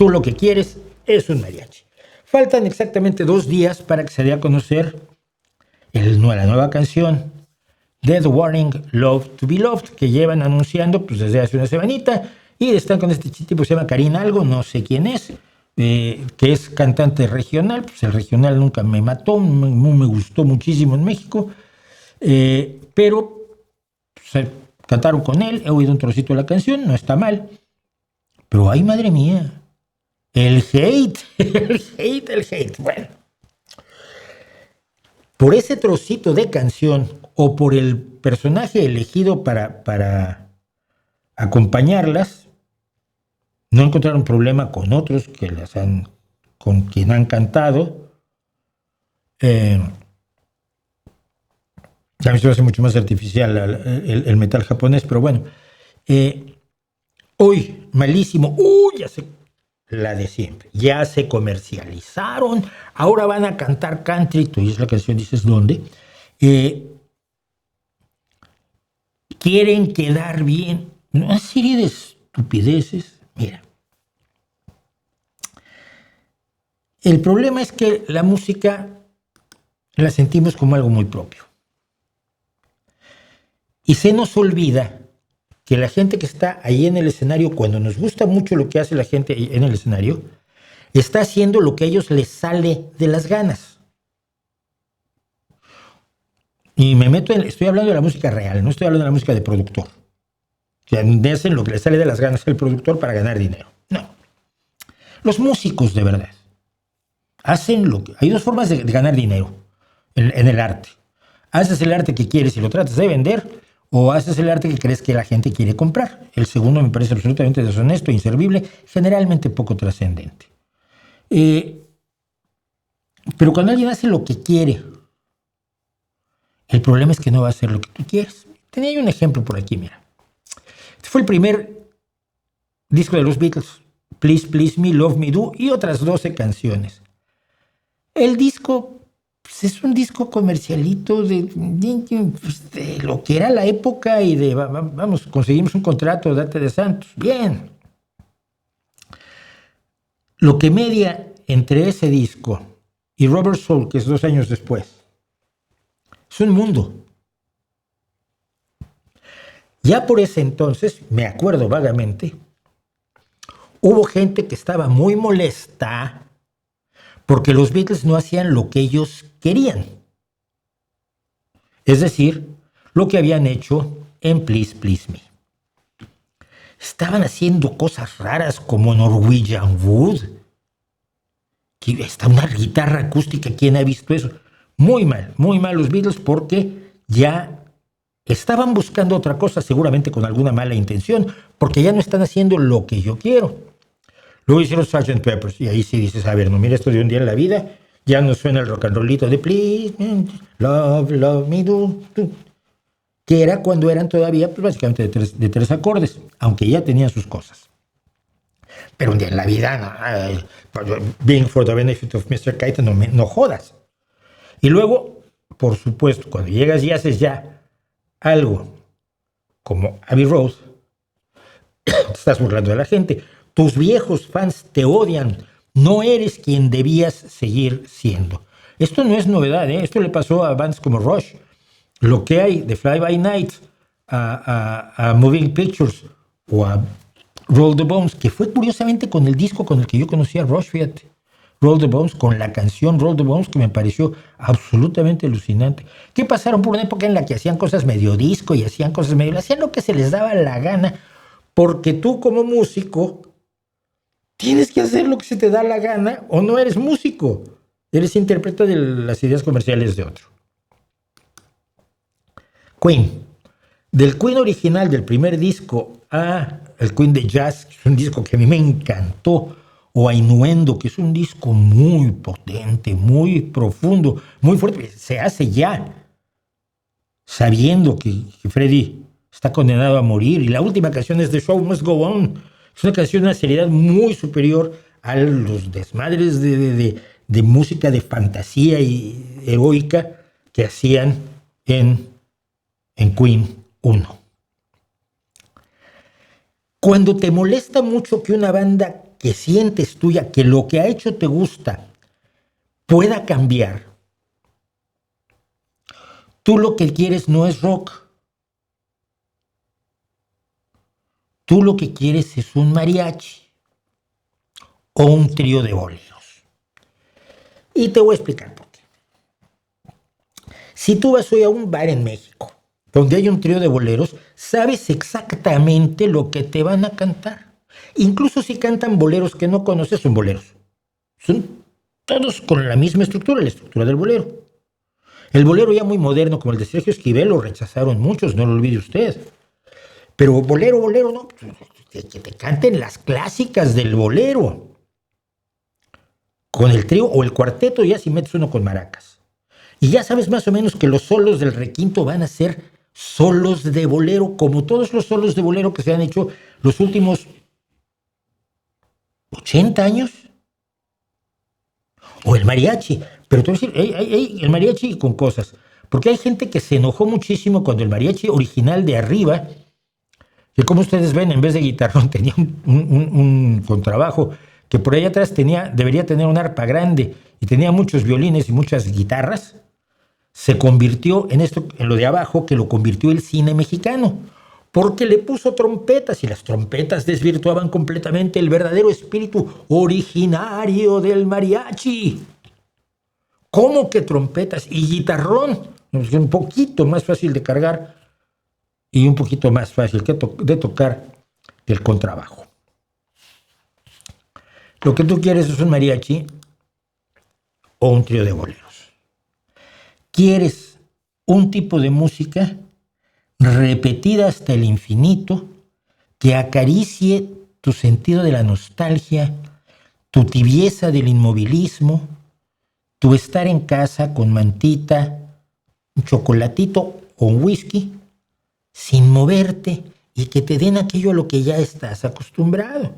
Tú lo que quieres es un mariachi. Faltan exactamente 2 días para que se dé a conocer la nueva canción Dead Warning Love to Be Loved, que llevan anunciando pues, desde hace una semanita, y están con este tipo que se llama Karim algo, no sé quién es, que es cantante regional. Pues el regional nunca me mató, no me gustó muchísimo en México, pero pues, cantaron con él, he oído un trocito de la canción, no está mal, pero ay madre mía, el hate, el hate. Bueno, por ese trocito de canción o por el personaje elegido para acompañarlas, no encontraron problema con otros con quien han cantado. A mí se me hace mucho más artificial el metal japonés, pero bueno. Hoy, malísimo. Ya sé, la de siempre. Ya se comercializaron. Ahora van a cantar country. Tú oyes la canción, dices, ¿dónde? Quieren quedar bien. Una serie de estupideces. Mira. El problema es que la música la sentimos como algo muy propio. Y se nos olvida que la gente que está ahí en el escenario, cuando nos gusta mucho lo que hace la gente ahí en el escenario, está haciendo lo que a ellos les sale de las ganas. Y estoy hablando de la música real, no estoy hablando de la música de productor. O sea, hacen lo que les sale de las ganas al productor para ganar dinero. No. Los músicos, de verdad, hacen lo que... Hay 2 formas de ganar dinero en el arte. Haces el arte que quieres y lo tratas de vender, o haces el arte que crees que la gente quiere comprar. El segundo me parece absolutamente deshonesto, inservible, generalmente poco trascendente. Pero cuando alguien hace lo que quiere, el problema es que no va a hacer lo que tú quieres. Tenía yo un ejemplo por aquí, mira. Este fue el primer disco de los Beatles. Please, Please Me, Love Me Do y otras 12 canciones. El disco... Pues es un disco comercialito de lo que era la época y de, vamos, conseguimos un contrato, date de santos. Bien. Lo que media entre ese disco y Rubber Soul, que es 2 años después, es un mundo. Ya por ese entonces, me acuerdo vagamente, hubo gente que estaba muy molesta porque los Beatles no hacían lo que ellos querían. Es decir, lo que habían hecho en Please, Please Me. Estaban haciendo cosas raras como Norwegian Wood. Que está una guitarra acústica, ¿quién ha visto eso? Muy mal los Beatles, porque ya estaban buscando otra cosa, seguramente con alguna mala intención, porque ya no están haciendo lo que yo quiero. Luego hicieron Sgt. Pepper's, y ahí sí dices, a ver, no, mira, esto de un día en la vida, ya no suena el rock and rollito de Please, Love, Love Me Do, que era cuando eran todavía pues, básicamente de tres acordes, aunque ya tenían sus cosas. Pero un día en la vida, Being for the Benefit of Mr. Kite, no jodas. Y luego, por supuesto, cuando llegas y haces ya algo como Abbey Road, te estás burlando de la gente. Tus viejos fans te odian. No eres quien debías seguir siendo. Esto no es novedad, ¿eh? Esto le pasó a bands como Rush. Lo que hay de Fly By Night a Moving Pictures o a Roll the Bones, que fue curiosamente con el disco con el que yo conocí a Rush, fíjate. Roll the Bones, con la canción Roll the Bones, que me pareció absolutamente alucinante. Que pasaron por una época en la que hacían cosas medio disco y hacían cosas medio... Hacían lo que se les daba la gana, porque tú como músico tienes que hacer lo que se te da la gana o no eres músico. Eres intérprete de las ideas comerciales de otro. Queen. Del Queen original, del primer disco, a el Queen de Jazz, que es un disco que a mí me encantó, o a Innuendo, que es un disco muy potente, muy profundo, muy fuerte, se hace ya, sabiendo que Freddie está condenado a morir, y la última canción es The Show Must Go On. Es una canción de una seriedad muy superior a los desmadres de música de fantasía y heroica que hacían en Queen 1. Cuando te molesta mucho que una banda que sientes tuya, que lo que ha hecho te gusta, pueda cambiar, tú lo que quieres no es rock. Tú lo que quieres es un mariachi o un trío de boleros. Y te voy a explicar por qué. Si tú vas hoy a un bar en México donde hay un trío de boleros, sabes exactamente lo que te van a cantar. Incluso si cantan boleros que no conoces, son boleros. Son todos con la misma estructura, la estructura del bolero. El bolero ya muy moderno, como el de Sergio Esquivel, lo rechazaron muchos, no lo olvide usted. Pero bolero, no, que te canten las clásicas del bolero. Con el trío o el cuarteto, ya si metes uno con maracas. Y ya sabes más o menos que los solos del requinto van a ser solos de bolero, como todos los solos de bolero que se han hecho los últimos 80 años. O el mariachi. Pero te voy a decir, el mariachi con cosas. Porque hay gente que se enojó muchísimo cuando el mariachi original de arriba, que como ustedes ven, en vez de guitarrón tenía un contrabajo, que por ahí atrás debería tener un arpa grande y tenía muchos violines y muchas guitarras, se convirtió en lo de abajo, que lo convirtió el cine mexicano, porque le puso trompetas y las trompetas desvirtuaban completamente el verdadero espíritu originario del mariachi. ¿Cómo que trompetas? Y guitarrón, un poquito más fácil de cargar y un poquito más fácil de tocar que el contrabajo. Lo que tú quieres es un mariachi o un trío de boleros. Quieres un tipo de música repetida hasta el infinito, que acaricie tu sentido de la nostalgia, tu tibieza del inmovilismo, tu estar en casa con mantita, un chocolatito o un whisky, sin moverte y que te den aquello a lo que ya estás acostumbrado.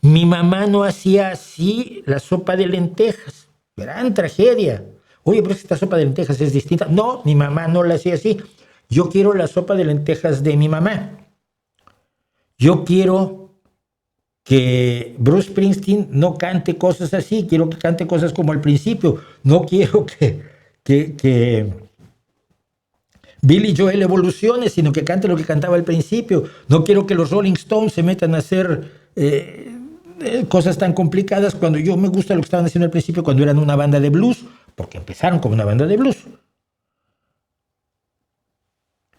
Mi mamá no hacía así la sopa de lentejas. Gran tragedia. Oye, pero esta sopa de lentejas es distinta. No, mi mamá no la hacía así. Yo quiero la sopa de lentejas de mi mamá. Yo quiero que Bruce Springsteen no cante cosas así. Quiero que cante cosas como al principio. No quiero que Billy Joel evolucione, sino que cante lo que cantaba al principio. No quiero que los Rolling Stones se metan a hacer cosas tan complicadas cuando yo me gusta lo que estaban haciendo al principio cuando eran una banda de blues, porque empezaron como una banda de blues.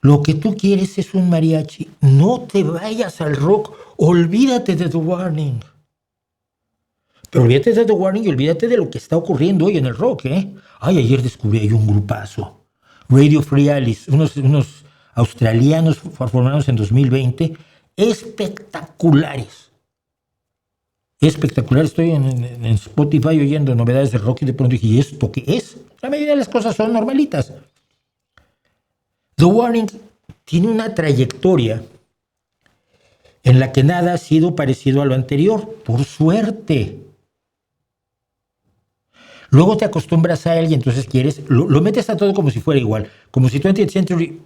Lo que tú quieres es un mariachi. No te vayas al rock. Olvídate de The Warning. Pero olvídate de The Warning y olvídate de lo que está ocurriendo hoy en el rock, ¿eh? Ay, ayer descubrí ahí un grupazo. Radio Free Alice, unos australianos formados en 2020, espectaculares. Espectacular, estoy en Spotify oyendo novedades de rock y de pronto dije, ¿y esto qué es? La mayoría de las cosas son normalitas. The Warning tiene una trayectoria en la que nada ha sido parecido a lo anterior, por suerte. Luego te acostumbras a él y entonces lo metes a todo como si fuera igual, como si 20th Century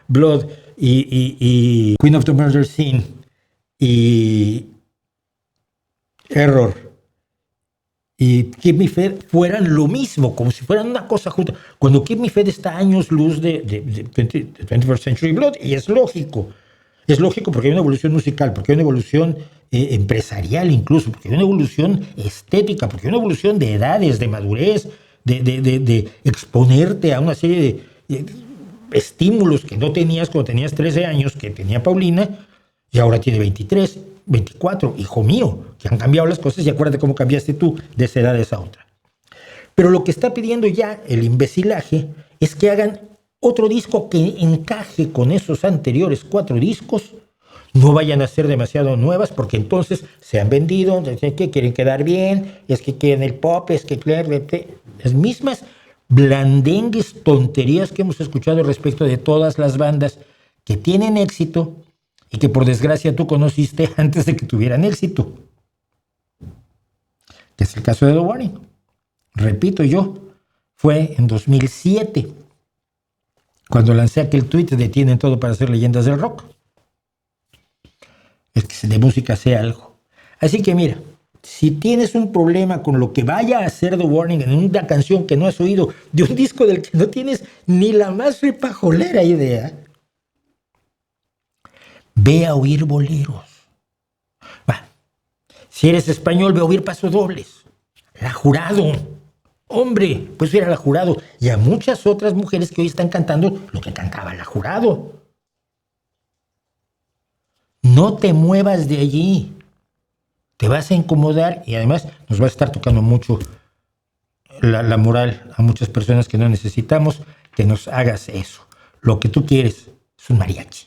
Blood y Queen of the Murder Scene y Error y Keep Me Fed fueran lo mismo, como si fueran una cosa junta. Cuando Keep Me Fed está a años luz de 21st Century Blood, y es lógico. Es lógico porque hay una evolución musical, porque hay una evolución empresarial incluso, porque hay una evolución estética, porque hay una evolución de edades, de madurez, de exponerte a una serie de estímulos que no tenías cuando tenías 13 años, que tenía Paulina, y ahora tiene 23, 24, hijo mío, que han cambiado las cosas y acuérdate cómo cambiaste tú de esa edad a esa otra. Pero lo que está pidiendo ya el imbecilaje es que hagan otro disco que encaje con esos anteriores 4 discos, no vayan a ser demasiado nuevas porque entonces se han vendido, que quieren quedar bien, es que quieren el pop, es que las mismas blandengues, tonterías que hemos escuchado respecto de todas las bandas que tienen éxito y que por desgracia tú conociste antes de que tuvieran éxito, que es el caso de The Warning. Repito yo, fue en 2007 cuando lancé aquel tuit de tienen todo para ser leyendas del rock. Es que de música sé algo. Así que mira, si tienes un problema con lo que vaya a hacer The Warning en una canción que no has oído, de un disco del que no tienes ni la más repajolera idea, ve a oír boleros. Va. Si eres español, ve a oír pasodobles. La Jurado. Hombre, pues era La Jurado. Y a muchas otras mujeres que hoy están cantando lo que cantaba La Jurado. No te muevas de allí. Te vas a incomodar y además nos va a estar tocando mucho la moral a muchas personas que no necesitamos que nos hagas eso. Lo que tú quieres es un mariachi.